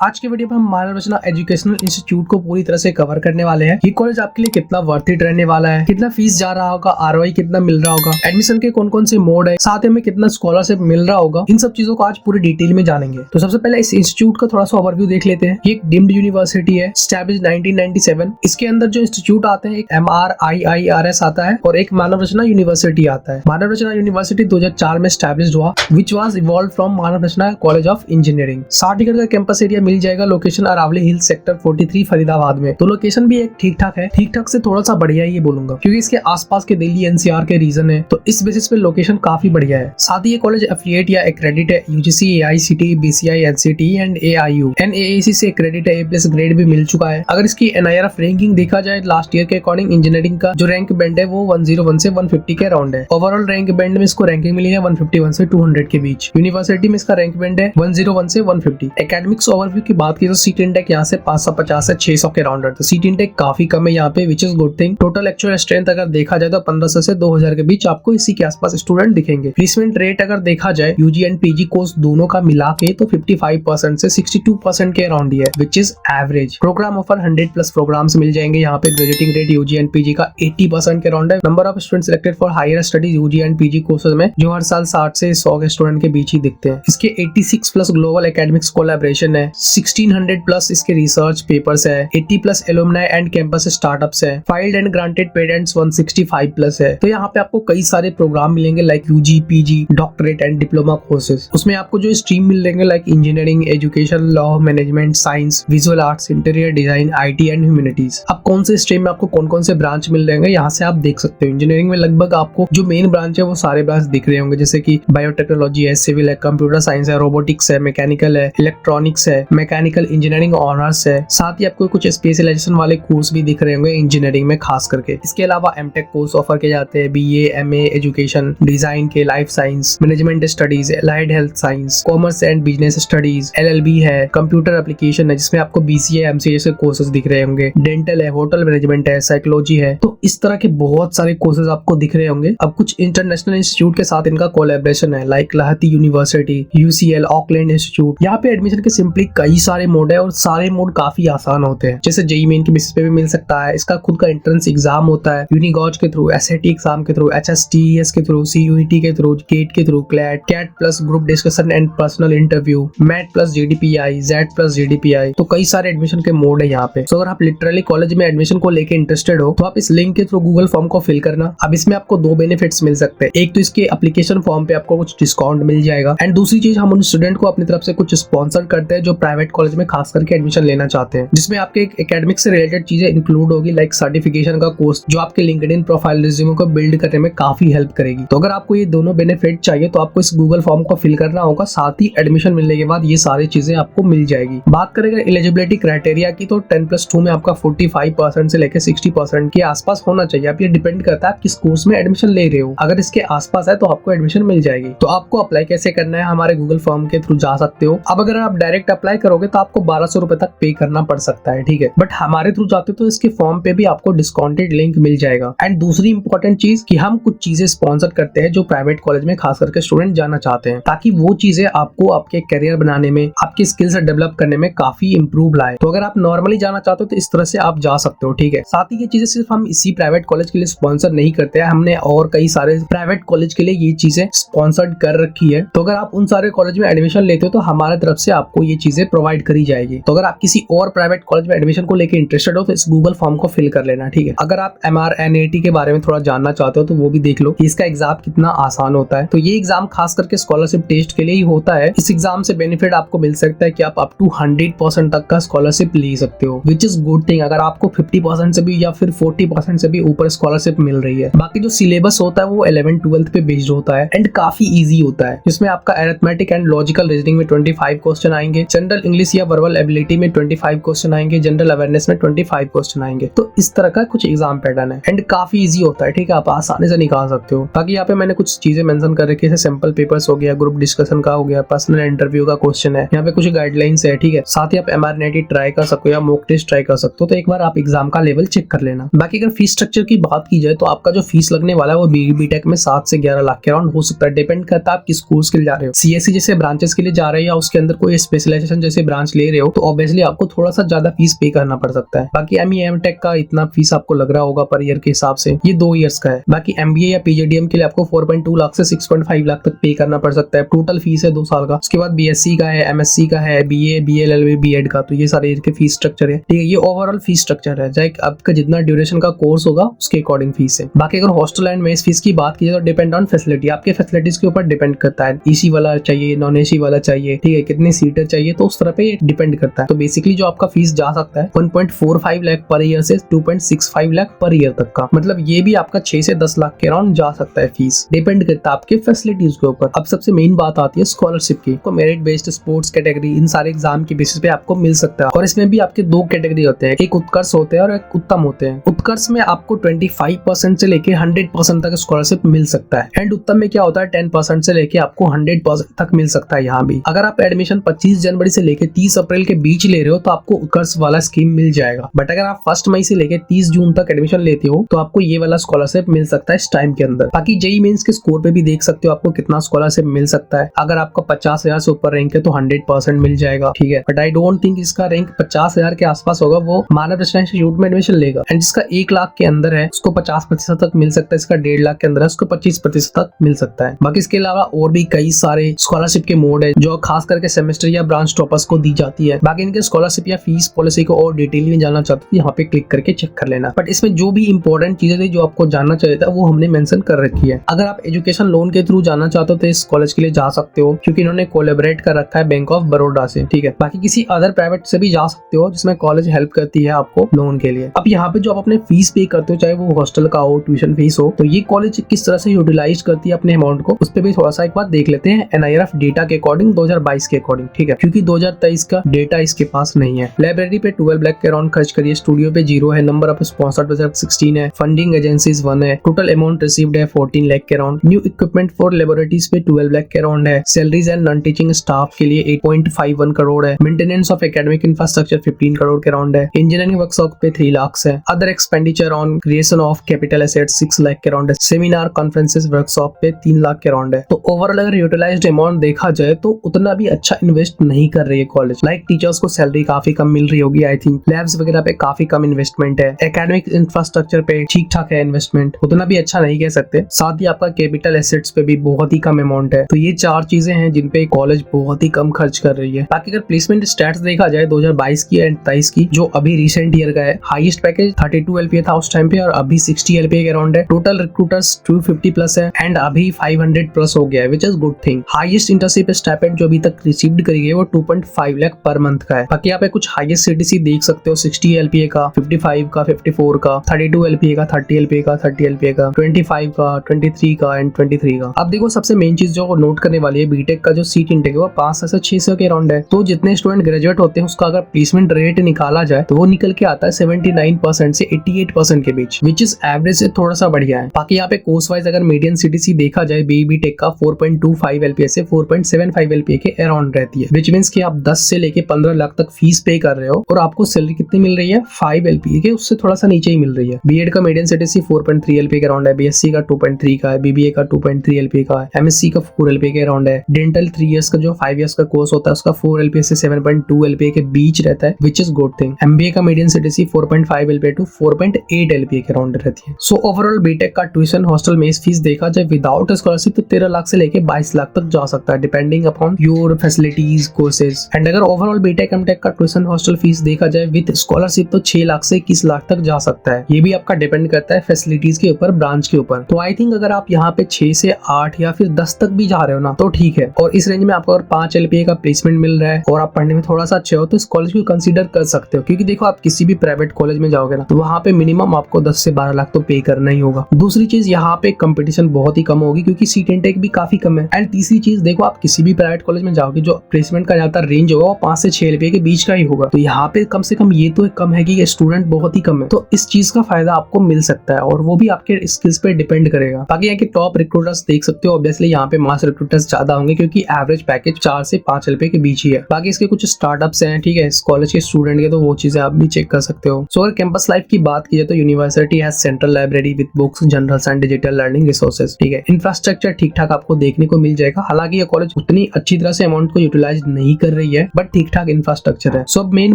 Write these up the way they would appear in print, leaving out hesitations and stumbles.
आज की वीडियो में हम मानव रचना एजुकेशनल इंस्टीट्यूट को पूरी तरह से कवर करने वाले हैं। ये कॉलेज आपके लिए कितना वर्थ इट रहने वाला है, कितना फीस जा रहा होगा, आरओआई कितना मिल रहा होगा, एडमिशन के कौन कौन से मोड है, साथ ही में कितना स्कॉलरशिप मिल रहा होगा, इन सब चीजों को आज पूरी डिटेल में जानेंगे। तो सबसे पहले इस इंस्टीट्यूट का थोड़ा सा ओवरव्यू देख लेते हैं। ये एक डीम्ड यूनिवर्सिटी है, एस्टैब्लिश्ड 1997। इसके अंदर जो इंस्टीट्यूट आते हैं एक MRIIRS आता है और एक मानव रचना यूनिवर्सिटी आता है। मानव रचना यूनिवर्सिटी 2004 में एस्टैब्लिश्ड हुआ, which was evolve from Manav Rachna college of engineering. 60 एकड़ का कैंपस एरिया मिल जाएगा। Location Aravalli hill sector 43 Faridabad में। तो लोकेशन भी एक ठीक ठाक है, ठीक ठाक से थोड़ा सा बढ़िया ही बोलूंगा क्योंकि इसके आसपास के दिल्ली एनसीआर के रीजन है, तो इस बेसिस पे लोकेशन काफी बढ़िया है। साथ ही ये कॉलेज एफिलिएट या एक्रेडिट है UGC, AICTE, BCI, NCTE and AIU। NAAC से एक्रेडिट है, A+ ग्रेड भी मिल चुका है। अगर इसकी NIRF रैंकिंग देखा जाए लास्ट ईयर के अकॉर्डिंग, इंजीनियरिंग का जो रैंक बैंड है वो 101 से 150 के अराउंड है। ओवरऑल रैंक बैंड में इसको रैंकिंग मिली है 151 से 200 के बीच। यूनिवर्सिटी में इसका रैंक बैंड है 101 से 150। एकेडमिक्स ओवरव्यू की बात की तो सीट इंडेक्स यहाँ से 550 से 600 के अराउंड है, तो सीट इंटेक काफी कम है यहाँ पे, विच is good thing. Total actual strength अगर देखा जाए तो 1500 से 2000 के बीच आपको इसी के आसपास स्टूडेंट दिखेंगे। प्लेसमेंट रेट अगर देखा जाए यूजी एंड पीजी कोर्स दोनों का मिला के तो 55% से 62% के अराउंड ही है, which is average. Program offer 100+ programs मिल जाएंगे यहाँ पे। Graduating rate UG and PG का 80% के अराउंड है। Number of student selected for higher studies UG and PG courses में जो हर साल 60 से 100 के स्टूडेंट के बीच ही दिखते हैं। इसके 86+ ग्लोबल एकेडमिक्स कोलैबोरेशन है, 1600+ इसके रिसर्च पेपर्स है, 80+ एलुमनाई एंड कैंपस स्टार्टअप्स है, फाइल्ड एंड ग्रांटेड पेटेंट्स 165+ है। तो यहाँ पे आपको कई सारे प्रोग्राम मिलेंगे like UG, PG, doctorate and diploma courses. उसमें आपको जो स्ट्रीम मिलेंगे like engineering, education, law, management, science, visual arts, interior design, IT and humanities. अब कौन से स्ट्रीम में आपको कौन कौन से ब्रांच मिल जाएंगे यहाँ से आप देख सकते हो। इंजीनियरिंग में लगभग आपको जो मेन ब्रांच है वो सारे ब्रांच दिख रहे होंगे, जैसे कि बायोटेक्नोलॉजी है, सिविल है, कंप्यूटर साइंस है, रोबोटिक्स है, मैकेनिकल है, इलेक्ट्रॉनिक्स है, मैकेनिकल इंजीनियरिंग ऑनर्स है। साथ ही आपको कुछ स्पेशलाइजेशन वाले कोर्स भी दिख रहे होंगे इंजीनियरिंग में खास करके। इसके अलावा एमटेक कोर्स ऑफर किए जाते हैं, BA, MA एजुकेशन, डिजाइन के, life science, management studies, allied health science, commerce and business studies, LLB है, कंप्यूटर एप्लीकेशन है जिसमें आपको BCA, MCA जैसे कोर्सेज दिख रहे होंगे, डेंटल है, होटल मैनेजमेंट है, साइकोलॉजी है। तो इस तरह के बहुत सारे कोर्सेज आपको दिख रहे होंगे। अब कुछ इंटरनेशनल इंस्टीट्यूट के साथ इनका कोलैबोरेशन है like Lahti university, UCL, Auckland institute. यहाँ पे एडमिशन के सिंपली कई सारे मोड है और सारे मोड काफी आसान होते हैं, जैसे जेईई मेन के बेसिस पे भी मिल सकता है। इसका खुद का एंट्रेंस एग्जाम होता है यूनिगॉज के थ्रू, SAT एग्जाम के थ्रू, HSTES के थ्रू, CUET के थ्रू, गेट के through, CLAT plus group discussion and personal interview, MAT plus GDPI, ZET plus GDPI। तो कई सारे एडमिशन के मोड है यहाँ पे। तो अगर आप लिटरली कॉलेज में एडमिशन को लेके इंटरेस्टेड हो तो आप इस लिंक के थ्रू गूगल फॉर्म को फिल करना। अब इसमें आपको 2 बेनिफिट्स मिल सकते हैं। एक तो इसके एप्लीकेशन फॉर्म पे आपको कुछ डिस्काउंट मिल जाएगा, एंड दूसरी चीज हम उन स्टूडेंट को अपनी तरफ से कुछ स्पॉन्सर करते हैं जो प्राइवेट कॉलेज में खास करके एडमिशन लेना चाहते हैं, जिसमें आपके एकेडमिक से रिलेटेड चीजें इंक्लूड होगी लाइक सर्टिफिकेशन का कोर्स जो आपके लिंक्डइन प्रोफाइल रिज्यूमे को बिल्ड करने में काफी हेल्प करेगी। तो अगर आपको ये दोनों बेनिफिट चाहिए तो आपको इस गूगल फॉर्म को फिल करना होगा, साथ ही एडमिशन मिलने के बाद ये सारी चीजें आपको मिल जाएगी। बात करेंगे एलिजिबिलिटी क्राइटेरिया की तो 10+2 में आपका 45% से लेकर 60% के आसपास होना चाहिए। आप ये डिपेंड करता है आप किस कोर्स में एडमिशन ले रहे हो। अगर इसके आसपास है तो आपको एडमिशन मिल जाएगी। तो आपको अप्लाई कैसे करना है, हमारे गूगल फॉर्म के थ्रू जा सकते हो। अब अगर आप डायरेक्ट अप्लाई करोगे तो आपको 1200 रुपए तक पे करना पड़ सकता है, ठीक है। बट हमारे थ्रू जाते तो इसके फॉर्म पे भी आपको डिस्काउंटेड लिंक मिल जाएगा। एंड दूसरी इंपॉर्टेंट चीज कि हम कुछ चीजें स्पॉन्सर करते हैं जो प्राइवेट कॉलेज में खास करके स्टूडेंट जाना चाहते हैं, ताकि वो चीजें आपको आपके करियर बनाने में, आपकी स्किल्स डेवलप करने में काफी इंप्रूव लाए। तो अगर आप नॉर्मली जाना चाहते हो तो इस तरह से आप जा सकते हो, ठीक है। साथ ही ये चीजें सिर्फ हम इसी प्राइवेट कॉलेज के लिए स्पॉन्सर नहीं करते हैं, हमने और कई सारे प्राइवेट कॉलेज के लिए ये चीजें स्पॉन्सर्ड कर रखी है। तो अगर आप उन सारे कॉलेज में एडमिशन लेते हो तो हमारे तरफ से आपको ये चीजें प्रोवाइड करी जाएगी। तो अगर आप किसी और प्राइवेट कॉलेज में एडमिशन को लेकर इंटरेस्टेड हो तो इस गूगल फॉर्म को फिल कर लेना, ठीक है। अगर आप MRNAT के बारे में थोड़ा जानना चाहते हो तो वो भी देख लो कि इसका एग्जाम कितना आसान होता है। तो ये एग्जाम खास करके स्कॉलरशिप टेस्ट के लिए ही होता है। इस एग्जाम से बेनिफिट आपको मिल सकता है कि आप अप टू 100% तक का स्कॉलरशिप ले सकते हो, विच इज गुड थिंग। अगर आपको 50% से भी या फिर 40% से भी ऊपर स्कॉलरशिप मिल रही है। बाकी जो सिलेबस होता है वो 11th-12th पे बेस्ड होता है एंड काफी इजी होता है, जिसमें आपका अरिथमेटिक एंड लॉजिकल रीजनिंग में 25 क्वेश्चन आएंगे, जनरल इंग्लिश या वर्बल एबिलिटी में 25 क्वेश्चन आएंगे, जनरल अवेयरनेस में 25 क्वेश्चन आएंगे। तो इस तरह का कुछ एग्जाम पैटर्न है एंड काफी इजी होता है, ठीक है। आप आसानी से निकाल सकते हो। बाकी यहाँ पे मैंने कुछ चीजें मेंशन कर रखी है, सैंपल पेपर्स हो गया, ग्रुप डिस्कशन का हो गया, पर्सनल इंटरव्यू का क्वेश्चन है, यहाँ पे कुछ गाइडलाइंस है, ठीक है। साथ ही आप MRNAT ट्राई कर सकते हो या मॉक टेस्ट ट्राई कर सकते हो। तो एक बार आप एग्जाम का लेवल चेक कर लेना। बाकी अगर फीस स्ट्रक्चर की बात की जाए तो आपका जो फीस लगने वाला है वो BTech में 7 से 11 लाख के अराउंड हो सकता है, डिपेंड करता है आप किस कोर्स के लिए जा रहे हो। CSE जैसे ब्रांचेस के लिए जा रहे हैं या उसके अंदर कोई स्पेशलाइजेशन जैसे ब्रांच ले रहे हो तो ऑब्वियसली आपको थोड़ा सा ज्यादा फीस पे करना पड़ सकता है। बाकी एमई एमटेक का इतना फीस आपको लग रहा होगा पर ईयर के हिसाब से, ये 2 इयर्स का है। बाकी एमबीए या पीजीडीएम के लिए आपको 4.2 लाख से 6.5 लाख तक पे करना पड़ सकता है। टोटल फीस है 2 साल का। उसके बाद बीएससी का है, एमएससी का है, बीए, बीएलएलबी, बीएड का, तो ये सारे के फीस स्ट्रक्चर है। ठीक है, ये ओवरऑल फीस स्ट्रक्चर है। चाहे आपका जितना ड्यूरेशन का कोर्स होगा उसके अकॉर्डिंग फीस है। बाकी अगर हॉस्टल एंड मेस फीस की बात की जाए तो डिपेंड ऑन फैसिलिटी, आपके फैसिलिटीज के ऊपर डिपेंड करता है। एसी वाला चाहिए, नॉन एसी वाला चाहिए, ठीक है, कितने सीटर चाहिए, तो उस तरह पे डिपेंड करता है। तो बेसिकली जो आपका फीस जा सकता है 1.45 लाख पर ईयर से 2.65 लाख पर ईयर तक का, मतलब ये भी आपका 6 से 10 लाख के अराउंड जा सकता है फीस, डिपेंड करता है आपके फैसिलिटीज के ऊपर। अब सबसे मेन बात आती है स्कॉलरशिप की। तो मेरिट बेस्ड, स्पोर्ट्स कैटेगरी, इन सारे एग्जाम के बेसिस पे आपको मिल सकता है। और इसमें भी आपके 2 कैटेगरी होते हैं, एक उत्कर्ष होते हैं और एक उत्तम होते हैं। उत्कर्ष में आपको 25% से लेके 100% तक स्कॉलरशिप मिल सकता है, एंड उत्तम में क्या होता है 10% से लेके आपको 100% तक मिल सकता है। यहाँ भी अगर आप एडमिशन 25 जनवरी से लेके 30 अप्रैल के बीच ले रहे हो तो आपको उत्कर्ष वाला स्कीम मिल जाएगा। बट अगर आप 1 मई से लेके 30 जून तक एडमिशन लेते हो तो आपको ये वाला स्कॉलरशिप मिल सकता है इस टाइम के अंदर। बाकी जेईई मेंस के स्कोर पे भी देख सकते हो आपको कितना स्कॉलरशिप मिल सकता है। अगर आपका 50,000 से ऊपर रैंक है तो 100% मिल जाएगा, ठीक है। बट आई डोंट थिंक इसका रैंक 50,000 के आसपास होगा, वो मानव रचना इंस्टीट्यूट में एडमिशन लेगा। एंड जिसका 1 लाख के अंदर है उसको 50% तक मिल सकता है, इसका 1.5 लाख के अंदर है उसको 25% तक मिल सकता है। बाकी इसके अलावा और भी कई सारे स्कॉलरशिप के मोड है जो खास करके सेमेस्टर या ब्रांच टॉपर्स को दी जाती है। बाकी इनके स्कॉलरशिप या फीस पॉलिसी को और डिटेल में जानना चाहते हो यहाँ पे क्लिक करके चेक कर लेना। बट इसमें जो भी इंपॉर्टेंट चीजें थी जो आपको जानना चाहिए था वो हमने मेंशन कर रखी है। अगर आप एजुकेशन लोन के थ्रू जाना चाहते हो तो इस कॉलेज के लिए जा सकते हो, क्योंकि इन्होंने कोलैबोरेट कर रखा है बैंक ऑफ बड़ौदा से, ठीक है। बाकी किसी अदर प्राइवेट से भी जा सकते हो जिसमें कॉलेज हेल्प करती है आपको लोन के लिए। अब यहाँ पे जो आप अपने फीस पे करते हो, चाहे वो हॉस्टल का हो, ट्यूशन फीस हो, तो ये कॉलेज किस तरह से यूटिलाइज करती है अपने अमाउंट को, उस पर भी थोड़ा सा एक बार देख लेते हैं NIRF डेटा के अकॉर्डिंग 2022 के अकॉर्डिंग, ठीक है, क्योंकि 2023 का डेटा इसके पास नहीं है। लाइब्रेरी पे 12 लाख के अराउंड खर्च करिए, स्टूडियो पे 0 है, नंबर ऑफ स्पॉन्सर्ड 16 है, फंडिंग एजेंसीज 1 है, टोटल अमाउंट रिसीव्ड है 14 लाख के around, new equipment for laboratories पे 12 लाख के अराउंड है, salaries and non teaching staff के लिए 8.51 करोड़ है, maintenance of academic infrastructure 15 crore के अराउंड है, इंजीनियरिंग वर्कशॉप पे 3 लाख है, other expenditure on creation of capital asset 6 lakh के अराउंड है, सेमिनार कॉन्फ्रेंसेस वर्कशॉप पे 3 लाख के अराउंड है। तो ओवरऑल अगर यूटिलाइज्ड अमाउंट देखा जाए तो उतना भी अच्छा इन्वेस्ट नहीं कर रही है कॉलेज। लाइक टीचर्स को सैलरी काफी कम मिल रही होगी, आई थिंक लैब्स वगैरह पे काफी कम इन्वेस्टमेंट है, एकेडमिक इंफ्रास्ट्रक्चर पे ठीक ठाक है इन्वेस्टमेंट, उतना भी अच्छा नहीं कह सकते। साथ ही आपका कैपिटल एसेट्स पे भी बहुत ही कम अमाउंट है। तो ये 4 चीजें हैं जिन पे कॉलेज बहुत ही कम खर्च कर रही है। बाकी अगर प्लेसमेंट स्टैट्स देखा जाए 2022 की एंड 23 की, जो अभी रिसेंट ईयर का है, हाईएस्ट पैकेज 32 LPA था उस टाइम पे और अभी 60 LPA के अराउंड है। टोटल रिक्रूटर्स 250 प्लस है एंड अभी 500 प्लस हो गया है, which is good thing. Highest internship stipend जो अभी तक रिसीव्ड करी गई है वो 2.5 लाख पर मंथ का है। बाकी यहाँ पे कुछ हाईएस्ट CTC देख सकते हो, 60 LPA का, 55 का, 54 का, 32 LPA का, 30 LPA का, 30 LPA का, 25 का, 23 का एंड 23 का। अब देखो सबसे मेन चीज जो नोट करने वाली है, बीटेक का जो सीट इंटेक है वो 500 से 600 के अराउंड है। तो जितने स्टूडेंट ग्रेजुएट होते हैं उसका अगर प्लेसमेंट रेट निकाला जाए तो वो निकल के आता है 79% से 88% के बीच, विच इज एवरेज से थोड़ा सा बढ़िया है। बाकी यहाँ पे कोर्स वाइज अगर मीडियन CTC देखा जाए बीटेक का 4.25 LPA से 4.75 LPA के अराउंड रहती है, विच मीन्स कि आप 10 से लेके 15 लाख तक फीस पे कर रहे हो और आपको सैलरी कितनी मिल रही है 5 LPA के, उससे थोड़ा सा नीचे ही मिल रही है। बीएड का मीडियन CTC 4.3 LPA के अराउंड है, BSc का 2.3 का है, BBA का 2.3 LPA का है, MSc का 4 LPA के अराउंड है, डेंटल 3 इयर्स का जो 5 इयर्स का कोर्स होता है उसका 4 LPA से 7.2 LPA के बीच रहता है, which is good thing. MBA का median CTC 4.5 LPA to 4.8 LPA के अराउंड रहती है। सो ओवरऑल बीटेक का ट्यूशन हॉस्टल मेस फीस देखा जाए विदाउट स्कॉलरशिप तो 13 लाख से लेके 22 लाख तक जा सकता है, depending upon your facilities courses. And अगर ओवरऑल बीटेक एमटेक का ट्यूशन हॉस्टल फीस देखा जाए विद स्कॉलरशिप तो 6 लाख से 21 लाख तक जा सकता है। ये भी आपका डिपेंड करता है फैसिलिटीज के ऊपर, ब्रांच के ऊपर। तो आई थिंक अगर आप यहाँ पे 6 से 8 या फिर 10 तक भी जा रहे हो ना तो ठीक है, और इस रेंज में आपको अगर 5 LPA का प्लेसमेंट मिल रहा है और आप पढ़ने में थोड़ा सा अच्छे हो तो इस कॉलेज को कंसीडर कर सकते हो। क्योंकि देखो आप किसी भी प्राइवेट कॉलेज में जाओगे ना तो वहाँ पे मिनिमम आपको 10 से 12 लाख तो पे करना ही होगा। दूसरी चीज यहाँ पे कंपटीशन बहुत ही कम होगी क्योंकि सीट इंटेक भी काफी कम है। एंड तीसरी चीज देखो आप किसी भी प्राइवेट कॉलेज में जाओगे जो प्लेसमेंट का ज्यादातर रेंज होगा वो 5 से 6 LPA के बीच का ही होगा। तो यहाँ पे कम से कम ये तो कम है कि स्टूडेंट बहुत ही कम है, तो इस चीज का फायदा आपको मिल सकता है और वो भी आपके स्किल्स पे डिपेंड करेगा। बाकी यहाँ के टॉप रिक्रूटर्स देख सकते हो, ऑब्वियसली यहाँ पे मास रिक्रूटर्स ज्यादा होंगे क्योंकि एवरेज पैकेज 4 से 5 LPA के बीच ही है। बाकी इसके कुछ स्टार्टअप्स हैं, ठीक है, कॉलेज के स्टूडेंट के, तो वो चीजें आप भी चेक कर सकते हो। सो अगर कैंपस लाइफ की बात की जाए तो university has central library with books, journals and digital learning resources, ठीक है। इंफ्रास्ट्रक्चर ठीक ठाक आपको देखने को मिल जाएगा। हालांकि ये कॉलेज उतनी अच्छी तरह से अमाउंट को यूटिलाइज नहीं कर रही है बट ठीक ठाक इंफ्रास्ट्रक्चर है। सो अब मेन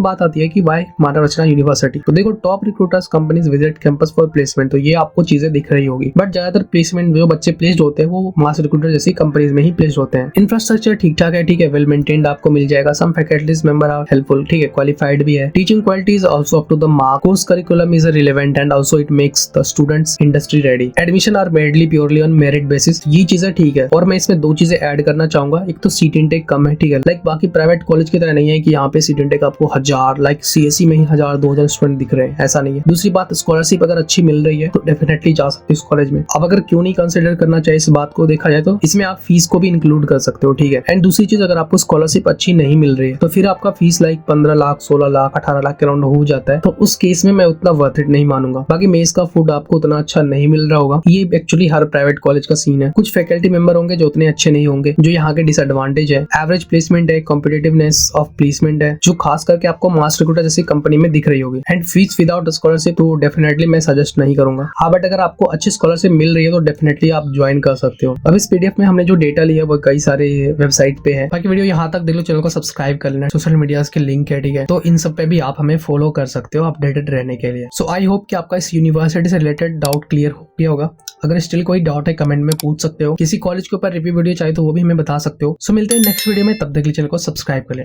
बात आती है कि वाई माता रचना यूनिवर्सिटी। तो देखो top recruiters companies visit campus for placement, तो ये आपको चीजें दिख रही होगी। बट ज्यादातर प्लेसमेंट जो बच्चे प्लेस्ड होते हैं वो मास रिक्रूटर जैसी कंपनीज में ही प्लेस्ड होते हैं। इंफ्रास्ट्रक्चर ठीक ठाक है, ठीक है, वेल मेंटेन्ड आपको मिल जाएगा। Some faculties member are helpful, ठीक है, क्वालिफाइड भी है। Teaching quality is also up to the mark. Course curriculum is relevant and also it makes the students industry ready. Admission are mainly purely on merit basis, ये चीजें ठीक है। और मैं इसमें दो चीजें ऐड करना चाहूंगा। एक तो सीट इनटेक कम है, ठीक है, लाइक बाकी प्राइवेट कॉलेज की तरह नहीं है कि यहाँ पे सीट इनटेक आपको 1000 लाइक सीएससी में ही 1000-2000 स्टूडेंट दिख रहे हैं, ऐसा नहीं है। दूसरी बात, स्कॉलरशिप अगर अच्छी मिल रही है तो डेफिनेटली जा सकते हो इस कॉलेज में। अब अगर क्यों नहीं कंसिडर करना चाहिए इस बात को देखा जाए तो इसमें आप फीस को भी इंक्लूड कर सकते हो, ठीक है। एंड दूसरी चीज, अगर आपको स्कॉलरशिप अच्छी नहीं मिल रही है तो फिर आपका फीस लाइक 15 लाख 16 लाख 18 लाख के राउंड हो जाता है, तो उस केस में मैं उतना वर्थ इट नहीं मानूंगा। बाकी मेस का फूड आपको उतना अच्छा नहीं मिल रहा होगा, ये एक्चुअली हर प्राइवेट कॉलेज का सीन है। कुछ फैकल्टी मेंबर होंगे जो उतने अच्छे नहीं होंगे, जो यहाँ के डिसएडवांटेज है। एवरेज प्लेसमेंट है, कॉम्पिटिटिवनेस ऑफ प्लेसमेंट है, जो खास करके आपको मास रिक्रूटर जैसी कंपनी में दिख रही होगी। एंड फीस विदाउट स्कॉलरशिप तो डेफिनेटली मैं सजेस्ट नहीं करूंगा। हाँ बट अगर आपको अच्छी स्कॉलरशिप मिल रही है तो डेफिनेटली आप ज्वाइन कर सकते हो। अब इस पीडीएफ में हमने जो डेटा लिया वो कई सारे वेबसाइट पे है। बाकी वीडियो यहाँ तक देख लो, चैनल को सब्सक्राइब कर लेना, सोशल मीडिया के लिंक है, ठीक है, तो इन सब पे भी आप हमें फॉलो कर सकते हो अपडेटेड रहने के लिए। सो आई होप कि आपका इस यूनिवर्सिटी से रिलेटेड डाउट क्लियर हो गया होगा। अगर स्टिल कोई डाउट है कमेंट में पूछ सकते हो। किसी कॉलेज के ऊपर रिव्यू वीडियो चाहिए तो वो भी हमें बता सकते हो। सो मिलते हैं नेक्स्ट वीडियो में, तब तक के लिए चैनल को सब्सक्राइब कर लें।